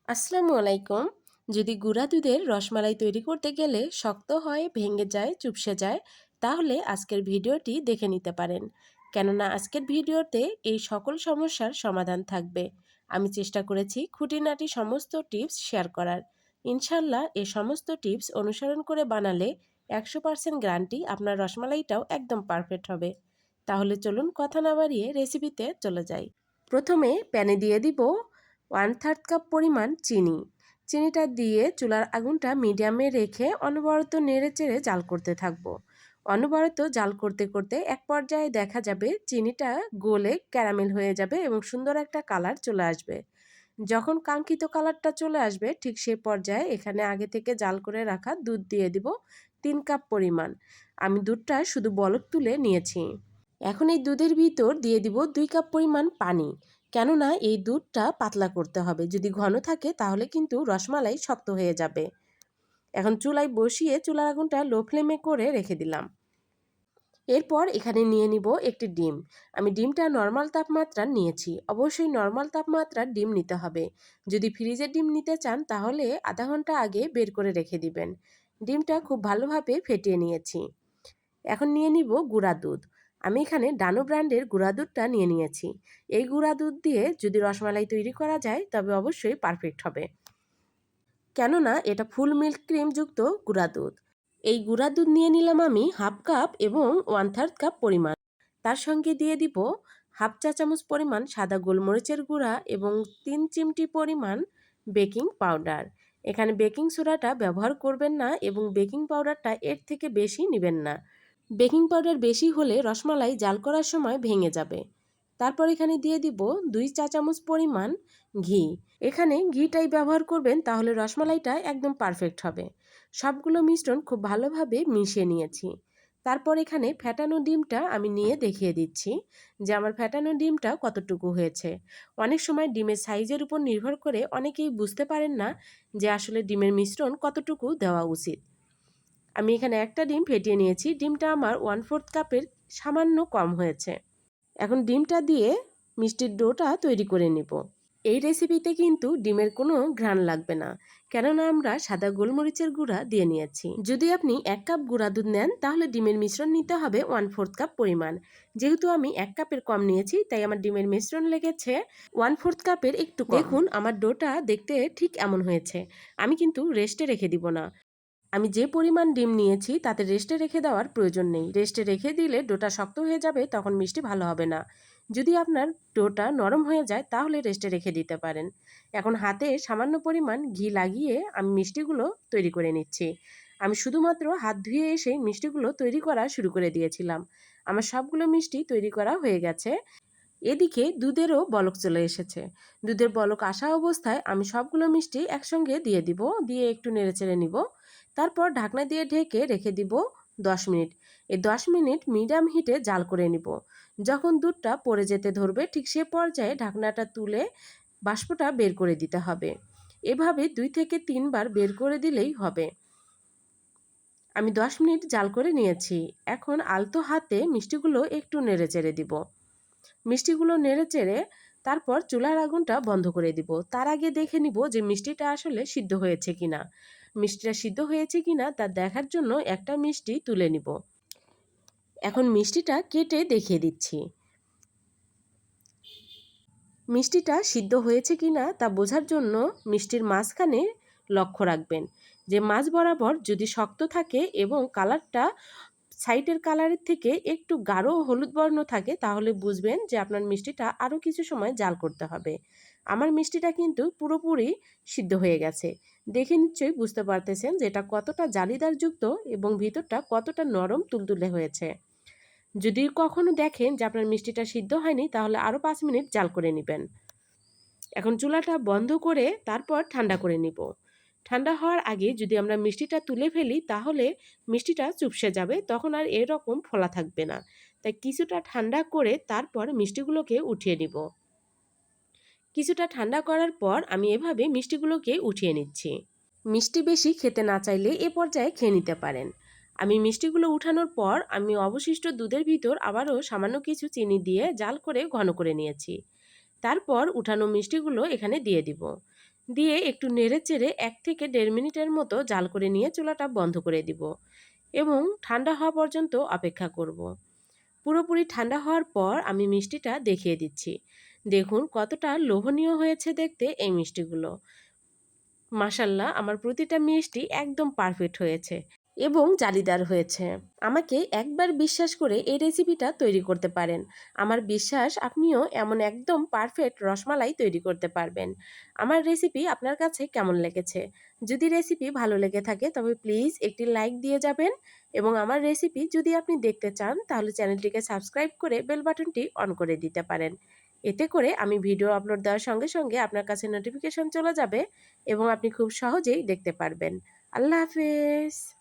আসসালামু আলাইকুম। যদি গুঁড়া দুধের রসমালাই তৈরি করতে গেলে শক্ত হয়, ভেঙে যায়, চুপসে যায়, তাহলে আজকের ভিডিওটি দেখে নিতে পারেন। কেননা আজকের ভিডিওতে এই সকল সমস্যার সমাধান থাকবে। আমি চেষ্টা করেছি খুঁটিনাটি সমস্ত টিপস শেয়ার করার। ইনশাল্লাহ এই সমস্ত টিপস অনুসরণ করে বানালে 100% গ্যারান্টি আপনার রসমালাইটাও একদম পারফেক্ট হবে। তাহলে চলুন কথা না বাড়িয়ে রেসিপিতে চলে যাই। প্রথমে প্যানে দিয়ে দিব 1/3 কাপ পরিমাণ চিনি। চিনিটা দিয়ে চুলার আগুনটা মিডিয়ামে রেখে অনবরত নেড়েচেড়ে জাল করতে থাকবো। অনবরত জাল করতে করতে এক পর্যায়ে দেখা যাবে চিনিটা গলে ক্যারামেল হয়ে যাবে এবং সুন্দর একটা কালার চলে আসবে। যখন কাঙ্ক্ষিত কালারটা চলে আসবে ঠিক সেই পর্যায়ে এখানে আগে থেকে জাল করে রাখা দুধ দিয়ে দিব 3 কাপ পরিমাণ। আমি দুধটা শুধু বলক তুলে নিয়েছি। এখন এই দুধের ভিতর দিয়ে দিব 2 কাপ পরিমাণ পানি। কেননা এই দুধটা পাতলা করতে হবে, যদি ঘন থাকে তাহলে কিন্তু রসমালাই শক্ত হয়ে যাবে। এখন চুলায় বসিয়ে চুলার আগুনটা লো ফ্লেমে করে রেখে দিলাম। এরপর এখানে নিয়ে নিব একটি ডিম। আমি ডিমটা নর্মাল তাপমাত্রার নিয়েছি। অবশ্যই নর্মাল তাপমাত্রার ডিম নিতে হবে। যদি ফ্রিজের ডিম নিতে চান তাহলে আধা ঘন্টা আগে বের করে রেখে দিবেন। ডিমটা খুব ভালোভাবে ফেটিয়ে নিয়েছি। এখন নিয়ে নিব গুঁড়া দুধ। আমি এখানে ডানো ব্র্যান্ডের গুঁড়া দুধটা নিয়ে নিয়েছি। এই গুঁড়া দুধ দিয়ে যদি রসমালাই তৈরি করা যায় তবে অবশ্যই পারফেক্ট হবে, কেননা এটা ফুল মিল্ক ক্রিম যুক্ত গুঁড়া দুধ। এই গুঁড়া দুধ নিয়ে নিলাম আমি হাফ কাপ এবং 1/3 কাপ পরিমাণ। তার সঙ্গে দিয়ে দিব হাফ চা চামচ পরিমাণ সাদা গোলমরিচের গুঁড়া এবং 3 চিমটি পরিমাণ বেকিং পাউডার। এখানে বেকিং সোডাটা ব্যবহার করবেন না এবং বেকিং পাউডারটা এর থেকে বেশি নেবেন না। বেকিং পাউডার বেশি হলে রসমালাই জাল করার সময় ভেঙে যাবে। তারপর এখানে দিয়ে দিব 2 চা চামচ পরিমাণ ঘি। এখানে ঘিটাই ব্যবহার করবেন, তাহলে রসমালাইটা একদম পারফেক্ট হবে। সবগুলো মিশ্রণ খুব ভালোভাবে মিশিয়ে নিয়েছি। তারপর এখানে ফ্যাটানো ডিমটা আমি নিয়ে দেখিয়ে দিচ্ছি যে আমার ফ্যাটানো ডিমটা কতটুকু হয়েছে। অনেক সময় ডিমের সাইজের উপর নির্ভর করে অনেকেই বুঝতে পারেন না যে আসলে ডিমের মিশ্রণ কতটুকু দেওয়া উচিত। আমি এখানে একটা ডিম ফেটিয়ে নিয়েছি। ডিমটা আমার 1/4 কাপের সামান্য কম হয়েছে। এখন ডিমটা দিয়ে মিষ্টির ডোটা তৈরি করে নিব। এই রেসিপিতে কিন্তু ডিমের কোনো ঘ্রাণ লাগবে না, কেননা আমরা সাদা গোলমরিচের গুঁড়া দিয়ে নিয়েছি। যদি আপনি 1 কাপ গুঁড়া দুধ নেন তাহলে ডিমের মিশ্রণ নিতে হবে 1/4 কাপ পরিমাণ। যেহেতু আমি 1 কাপের কম নিয়েছি তাই আমার ডিমের মিশ্রণ লেগেছে 1/4 কাপের একটু কম। দেখুন আমার ডোটা দেখতে ঠিক এমন হয়েছে। আমি কিন্তু রেস্টে রেখে দিব না। আমি যে পরিমাণ ডিম নিয়েছি তাতে রেস্টে রেখে দেওয়ার প্রয়োজন নেই। রেস্টে রেখে দিলে ডোটা শক্ত হয়ে যাবে, তখন মিষ্টি ভালো হবে না। যদি আপনার ডোটা নরম হয়ে যায় তাহলে রেস্টে রেখে দিতে পারেন। এখন হাতে সামান্য পরিমাণ ঘি লাগিয়ে আমি মিষ্টিগুলো তৈরি করে নিচ্ছি। আমি শুধুমাত্র হাত ধুয়ে এসে মিষ্টিগুলো তৈরি করা শুরু করে দিয়েছিলাম। আমার সবগুলো মিষ্টি তৈরি করা হয়ে গেছে। এদিকে দুধেরও বলক চলে এসেছে। দুধের বলক আসা অবস্থায় আমি সবগুলো মিষ্টি একসঙ্গে দিয়ে দিব, দিয়ে একটু নেড়েচেড়ে নিব। তারপর ঢাকনা দিয়ে ঢেকে রেখে দিব 10 মিনিট। এই 10 মিনিট মিডিয়াম হিটে জাল করে নিব। যখন দুধটা পড়ে যেতে ধরবে ঠিক সে পর্যায়ে ঢাকনাটা তুলে বাষ্পটা বের করে দিতে হবে। এভাবে 2 থেকে 3 বার বের করে দিলেই হবে। আমি 10 মিনিট জাল করে নিয়েছি। এখন আলতো হাতে মিষ্টিগুলো একটু নেড়েচেড়ে দিব। মিষ্টিগুলো নেড়েচেড়ে তারপর চুলার আগুনটা বন্ধ করে দিব। তার আগে দেখে নিব যে মিষ্টিটা আসলে সিদ্ধ হয়েছে কিনা। মিষ্টিটা সিদ্ধ হয়েছে কিনা তা দেখার জন্য একটা মিষ্টি তুলে নিব। এখন মিষ্টিটা কেটে দেখিয়ে দিচ্ছি। মিষ্টিটা সিদ্ধ হয়েছে কিনা তা বোঝার জন্য মিষ্টির মাঝখানে লক্ষ্য রাখবেন যে মাঝ বরাবর যদি শক্ত থাকে এবং কালারটা সাইডের কালারের থেকে একটু গাঢ় হলুদ বর্ণ থাকে তাহলে বুঝবেন যে আপনার মিষ্টিটা আরও কিছু সময় জাল করতে হবে। আমার মিষ্টিটা কিন্তু পুরোপুরি সিদ্ধ হয়ে গেছে। দেখে নিশ্চয়ই বুঝতে পারতেছেন যে এটা কতটা জালিদারযুক্ত এবং ভিতরটা কতটা নরম তুলতুলে হয়েছে। যদি কখনো দেখেন যে আপনার মিষ্টিটা সিদ্ধ হয়নি তাহলে আরও 5 মিনিট জাল করে নেবেন। এখন চুলাটা বন্ধ করে তারপর ঠান্ডা করে নিব। ঠান্ডা হওয়ার আগে যদি আমরা মিষ্টিটা তুলে ফেলি তাহলে মিষ্টিটা চুপসে যাবে, তখন আর এরকম ফোলা থাকবে না। তাই কিছুটা ঠান্ডা করে তারপর মিষ্টিগুলোকে উঠিয়ে নিব। কিছুটা ঠান্ডা করার পর আমি এভাবে মিষ্টিগুলোকে উঠিয়ে নিচ্ছি। মিষ্টি বেশি খেতে না চাইলে এ পর্যায়ে খেয়ে নিতে পারেন। আমি মিষ্টিগুলো উঠানোর পর আমি অবশিষ্ট দুধের ভিতর আবারও সামান্য কিছু চিনি দিয়ে জাল করে ঘন করে নিয়েছি। তারপর উঠানো মিষ্টিগুলো এখানে দিয়ে দিব। দিয়ে একটু নেড়ে চেড়ে 1 থেকে 1.5 মিনিটের মতো জাল করে নিয়ে চুলাটা বন্ধ করে দিব এবং ঠান্ডা হওয়া পর্যন্ত অপেক্ষা করব। পুরোপুরি ঠান্ডা হওয়ার পর আমি মিষ্টিটা দেখিয়ে দিচ্ছি। দেখুন কতটা লোভনীয় হয়েছে দেখতে এই মিষ্টিগুলো। মাশাল্লাহ, আমার প্রতিটা মিষ্টি একদম পারফেক্ট হয়েছে এবং জালিদার হয়েছে। আমাকে একবার বিশ্বাস করে এই রেসিপিটা তৈরি করতে পারেন। আমার বিশ্বাস আপনিও এমন একদম পারফেক্ট রসমালাই তৈরি করতে পারবেন। আমার রেসিপি আপনার কাছে কেমন লেগেছে? যদি রেসিপি ভালো লেগে থাকে তবে প্লিজ একটি লাইক দিয়ে যাবেন এবং আমার রেসিপি যদি আপনি দেখতে চান তাহলে চ্যানেলটিকে সাবস্ক্রাইব করে বেল বাটনটি অন করে দিতে পারেন। এতে করে আমি ভিডিও আপলোড দেওয়ার সঙ্গে সঙ্গে আপনার কাছে নোটিফিকেশন চলে যাবে এবং আপনি খুব সহজেই দেখতে পারবেন। আল্লাহ হাফেজ।